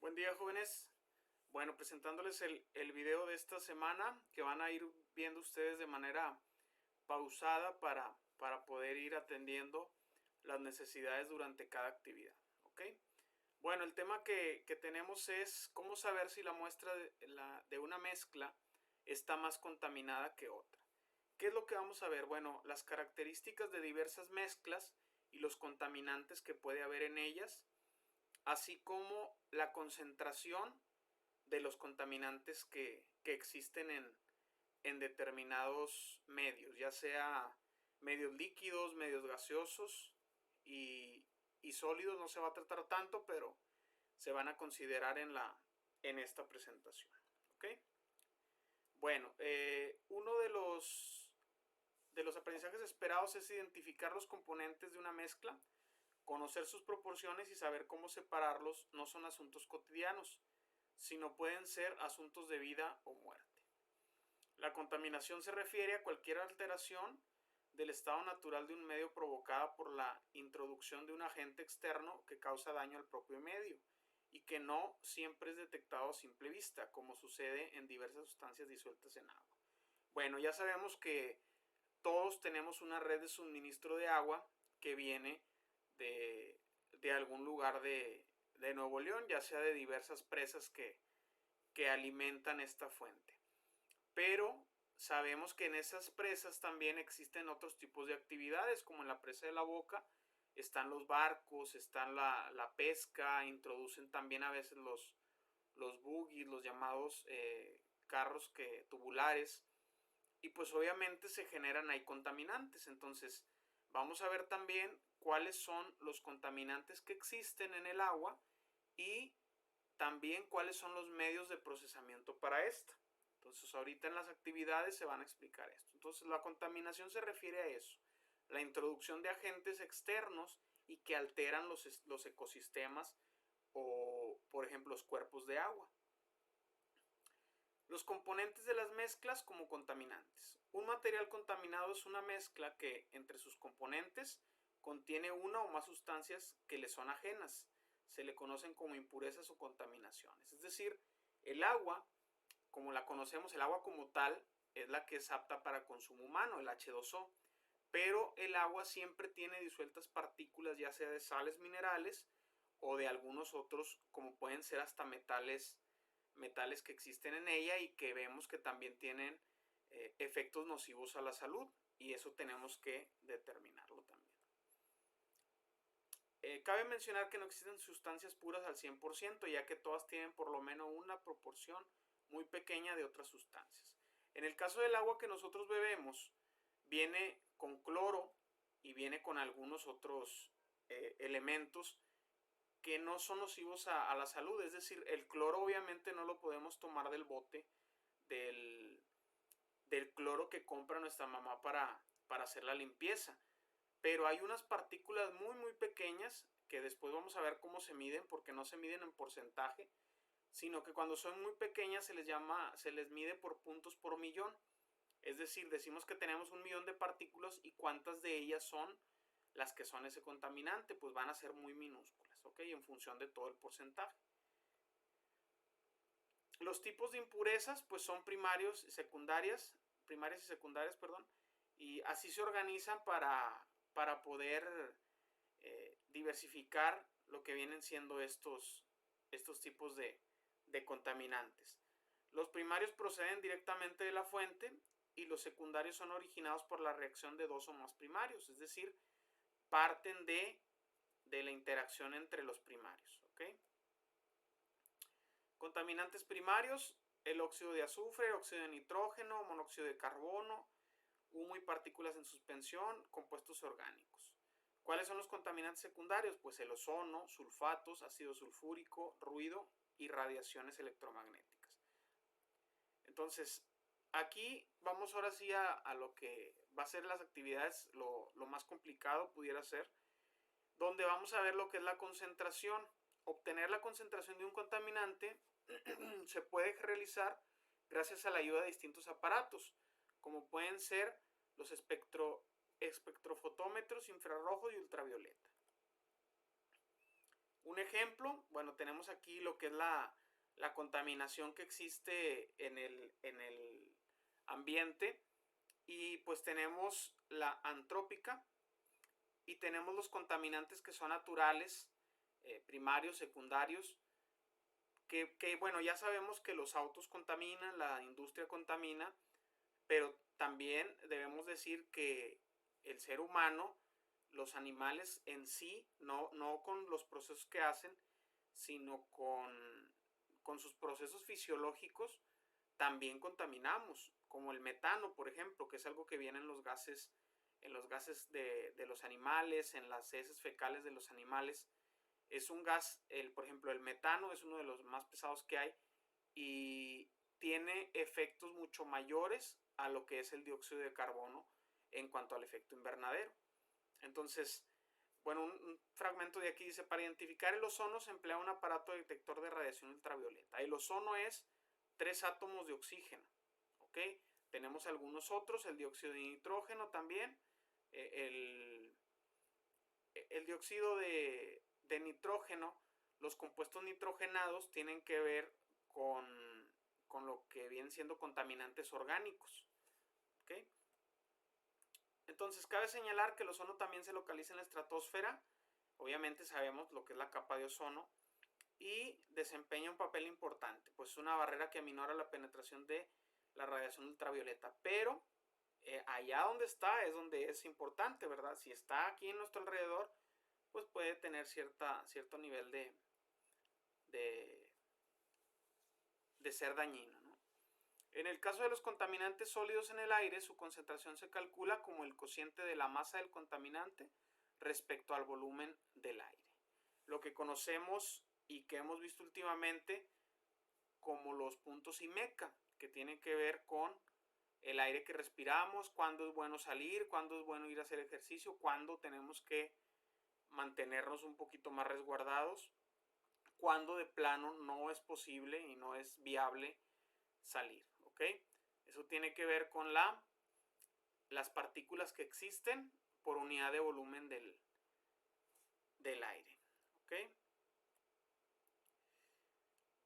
Buen día, jóvenes. Bueno, presentándoles el video de esta semana que van a ir viendo ustedes de manera pausada para poder ir atendiendo las necesidades durante cada actividad. ¿Ok? Bueno, el tema que tenemos es cómo saber si la muestra de una mezcla está más contaminada que otra. ¿Qué es lo que vamos a ver? Bueno, las características de diversas mezclas y los contaminantes que puede haber en ellas, así como la concentración de los contaminantes que existen en determinados medios, ya sea medios líquidos, medios gaseosos y sólidos. No se va a tratar tanto, pero se van a considerar en esta presentación. ¿Ok? Bueno, uno de los aprendizajes esperados es identificar los componentes de una mezcla. Conocer sus proporciones y saber cómo separarlos no son asuntos cotidianos, sino pueden ser asuntos de vida o muerte. La contaminación se refiere a cualquier alteración del estado natural de un medio provocada por la introducción de un agente externo que causa daño al propio medio y que no siempre es detectado a simple vista, como sucede en diversas sustancias disueltas en agua. Bueno, ya sabemos que todos tenemos una red de suministro de agua que viene de algún lugar de Nuevo León, ya sea de diversas presas que alimentan esta fuente. Pero sabemos que en esas presas también existen otros tipos de actividades, como en la presa de la Boca están los barcos, están la pesca, introducen también a veces los buggies, los llamados carros tubulares, y pues obviamente se generan ahí contaminantes. Entonces vamos a ver también cuáles son los contaminantes que existen en el agua y también cuáles son los medios de procesamiento para esta. Entonces ahorita en las actividades se van a explicar esto. Entonces la contaminación se refiere a eso, la introducción de agentes externos y que alteran los ecosistemas o por ejemplo los cuerpos de agua. Los componentes de las mezclas como contaminantes. Un material contaminado es una mezcla que entre sus componentes contiene una o más sustancias que le son ajenas. Se le conocen como impurezas o contaminaciones. Es decir, el agua, como la conocemos, el agua como tal, es la que es apta para consumo humano, el H2O. Pero el agua siempre tiene disueltas partículas, ya sea de sales minerales o de algunos otros, como pueden ser hasta metales que existen en ella y que vemos que también tienen efectos nocivos a la salud, y eso tenemos que determinarlo también. Cabe mencionar que no existen sustancias puras al 100%, ya que todas tienen por lo menos una proporción muy pequeña de otras sustancias. En el caso del agua que nosotros bebemos, viene con cloro y viene con algunos otros elementos que no son nocivos a la salud. Es decir, el cloro obviamente no lo podemos tomar del bote del cloro que compra nuestra mamá para hacer la limpieza. Pero hay unas partículas muy pequeñas que después vamos a ver cómo se miden, porque no se miden en porcentaje, sino que cuando son muy pequeñas se les mide por puntos por millón. Es decir, decimos que tenemos 1.000.000 de partículas y cuántas de ellas son las que son ese contaminante, pues van a ser muy minúsculas, ¿ok? En función de todo el porcentaje. Los tipos de impurezas pues son primarias y secundarias, perdón, y así se organizan para poder diversificar lo que vienen siendo estos tipos de contaminantes. Los primarios proceden directamente de la fuente y los secundarios son originados por la reacción de dos o más primarios, es decir, parten de la interacción entre los primarios. ¿Okay? Contaminantes primarios: el óxido de azufre, óxido de nitrógeno, monóxido de carbono, humo y partículas en suspensión, compuestos orgánicos. ¿Cuáles son los contaminantes secundarios? Pues el ozono, sulfatos, ácido sulfúrico, ruido y radiaciones electromagnéticas. Entonces, aquí vamos ahora sí a lo que va a ser las actividades, lo más complicado pudiera ser, donde vamos a ver lo que es la concentración. Obtener la concentración de un contaminante se puede realizar gracias a la ayuda de distintos aparatos, como pueden ser los espectrofotómetros infrarrojo y ultravioleta. Un ejemplo, bueno, tenemos aquí lo que es la contaminación que existe en el ambiente, y pues tenemos la antrópica y tenemos los contaminantes que son naturales, primarios, secundarios, que bueno, ya sabemos que los autos contaminan, la industria contamina, pero también debemos decir que el ser humano, los animales en sí, no con los procesos que hacen, sino con sus procesos fisiológicos, también contaminamos, como el metano, por ejemplo, que es algo que viene en los gases de los animales, en las heces fecales de los animales. Es un gas, por ejemplo, el metano es uno de los más pesados que hay y tiene efectos mucho mayores a lo que es el dióxido de carbono en cuanto al efecto invernadero. Entonces, bueno, un fragmento de aquí dice, para identificar el ozono se emplea un aparato detector de radiación ultravioleta. El ozono es 3 átomos de oxígeno, ¿ok? Tenemos algunos otros, el dióxido de nitrógeno también, el dióxido de nitrógeno, los compuestos nitrogenados tienen que ver con lo que vienen siendo contaminantes orgánicos, ¿ok? Entonces cabe señalar que el ozono también se localiza en la estratosfera, obviamente sabemos lo que es la capa de ozono, y desempeña un papel importante, pues es una barrera que aminora la penetración de la radiación ultravioleta, pero allá donde está es donde es importante, ¿verdad? Si está aquí en nuestro alrededor, pues puede tener cierto nivel de, de ser dañino, ¿no? En el caso de los contaminantes sólidos en el aire, su concentración se calcula como el cociente de la masa del contaminante respecto al volumen del aire. Lo que conocemos y que hemos visto últimamente como los puntos IMECA, que tienen que ver con el aire que respiramos, cuándo es bueno salir, cuándo es bueno ir a hacer ejercicio, cuándo tenemos que mantenernos un poquito más resguardados, cuándo de plano no es posible y no es viable salir, ¿ok? Eso tiene que ver con las partículas que existen por unidad de volumen del aire, ¿ok?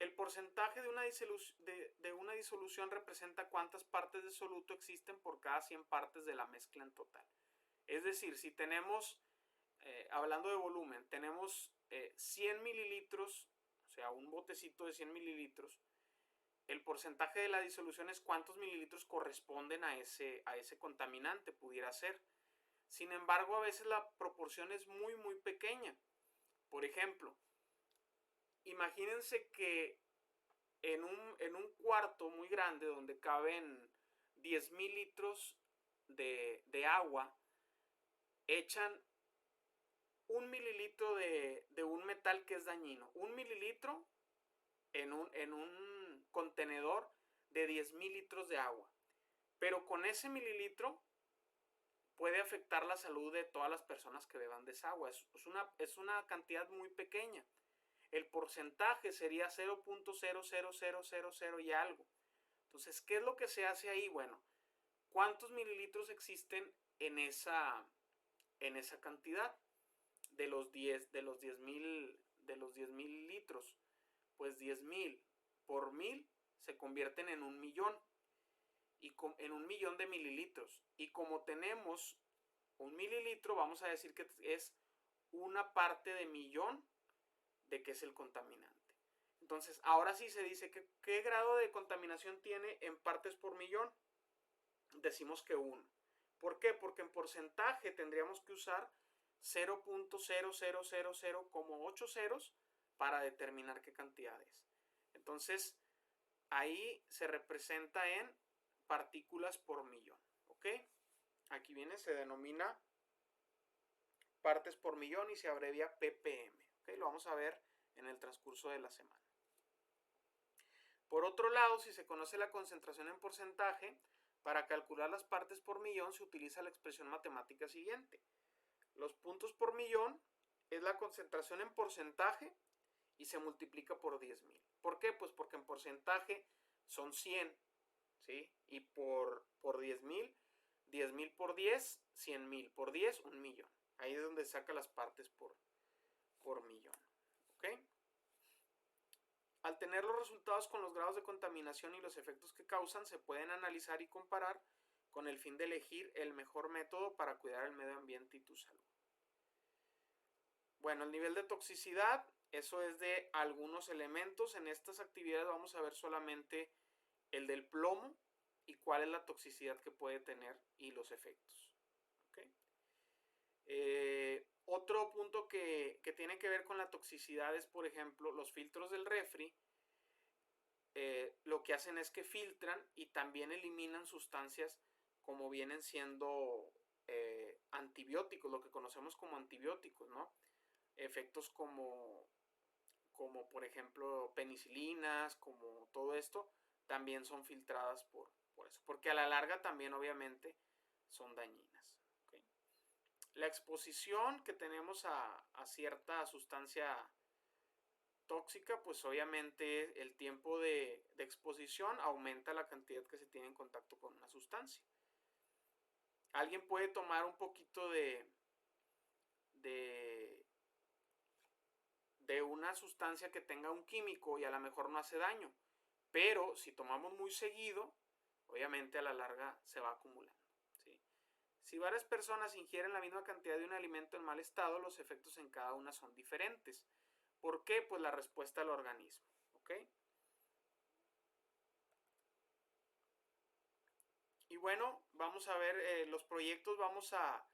El porcentaje de una disolución representa cuántas partes de soluto existen por cada 100 partes de la mezcla en total. Es decir, si tenemos, hablando de volumen, tenemos 100 mililitros, o sea, un botecito de 100 mililitros, el porcentaje de la disolución es cuántos mililitros corresponden a ese contaminante, pudiera ser. Sin embargo, a veces la proporción es muy pequeña. Por ejemplo, imagínense que en un cuarto muy grande donde caben 10,000 litros de agua, echan 1 mililitro de un metal que es dañino. 1 mililitro en un contenedor de 10,000 litros de agua. Pero con ese mililitro puede afectar la salud de todas las personas que beban de esa agua. Es una cantidad muy pequeña. El porcentaje sería 0.00000 y algo. Entonces, ¿qué es lo que se hace ahí? Bueno, ¿cuántos mililitros existen en esa cantidad de los 10,000 litros? Pues 10,000 por 1000 se convierten en 1,000,000 y en 1,000,000 de mililitros. Y como tenemos 1 mililitro, vamos a decir que es una parte de millón de que es el contaminante. Entonces, ahora sí se dice que qué grado de contaminación tiene en partes por millón. Decimos que 1. ¿Por qué? Porque en porcentaje tendríamos que usar 0.0000 como 8 ceros para determinar qué cantidad es. Entonces, ahí se representa en partículas por millón, ¿ok? Aquí viene, se denomina partes por millón y se abrevia ppm, ¿ok? Lo vamos a ver en el transcurso de la semana. Por otro lado, si se conoce la concentración en porcentaje, para calcular las partes por millón se utiliza la expresión matemática siguiente. Los puntos por millón es la concentración en porcentaje y se multiplica por 10,000. ¿Por qué? Pues porque en porcentaje son 100, ¿sí? Y por 10,000, 10,000 por 10, 100,000 por 10, 1,000,000. Ahí es donde saca las partes por millón, ¿ok? Al tener los resultados con los grados de contaminación y los efectos que causan, se pueden analizar y comparar con el fin de elegir el mejor método para cuidar el medio ambiente y tu salud. Bueno, el nivel de toxicidad, eso es de algunos elementos. En estas actividades vamos a ver solamente el del plomo y cuál es la toxicidad que puede tener y los efectos. ¿Okay? Otro punto que tiene que ver con la toxicidad es, por ejemplo, los filtros del refri. Lo que hacen es que filtran y también eliminan sustancias como vienen siendo antibióticos, lo que conocemos como antibióticos, ¿no? Efectos como por ejemplo penicilinas, como todo esto, también son filtradas por eso, porque a la larga también obviamente son dañinas. ¿Okay? La exposición que tenemos a cierta sustancia tóxica, pues obviamente el tiempo de exposición aumenta la cantidad que se tiene en contacto con una sustancia. Alguien puede tomar un poquito de una sustancia que tenga un químico y a lo mejor no hace daño, pero si tomamos muy seguido, obviamente a la larga se va acumulando. ¿Sí? Si varias personas ingieren la misma cantidad de un alimento en mal estado, los efectos en cada una son diferentes. ¿Por qué? Pues la respuesta del organismo. ¿Ok? Y bueno, vamos a ver los proyectos, vamos a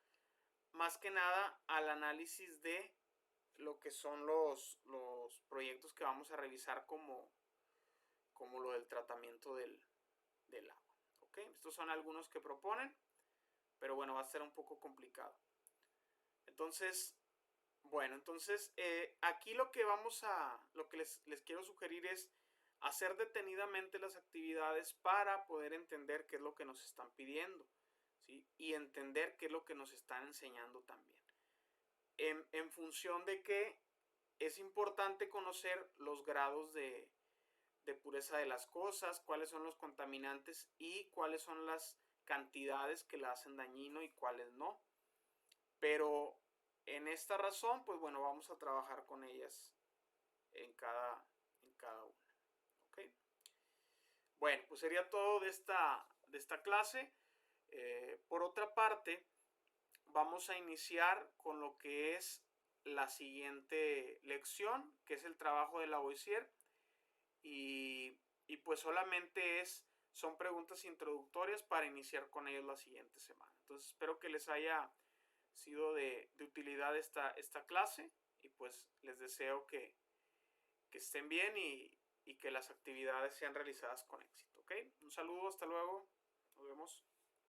más que nada al análisis de lo que son los proyectos que vamos a revisar como lo del tratamiento del agua. ¿Ok? Estos son algunos que proponen, pero bueno, va a ser un poco complicado. Entonces, bueno, aquí lo que lo que les quiero sugerir es hacer detenidamente las actividades para poder entender qué es lo que nos están pidiendo, ¿sí? Y entender qué es lo que nos están enseñando también. En función de que es importante conocer los grados de pureza de las cosas, cuáles son los contaminantes y cuáles son las cantidades que la hacen dañino y cuáles no. Pero en esta razón, pues bueno, vamos a trabajar con ellas en cada una. ¿Ok? Bueno, pues sería todo de esta clase. Por otra parte, vamos a iniciar con lo que es la siguiente lección, que es el trabajo de Lavoisier. Y pues solamente son preguntas introductorias para iniciar con ellos la siguiente semana. Entonces espero que les haya sido de utilidad esta clase y pues les deseo que estén bien y que las actividades sean realizadas con éxito. ¿Ok? Un saludo, hasta luego, nos vemos.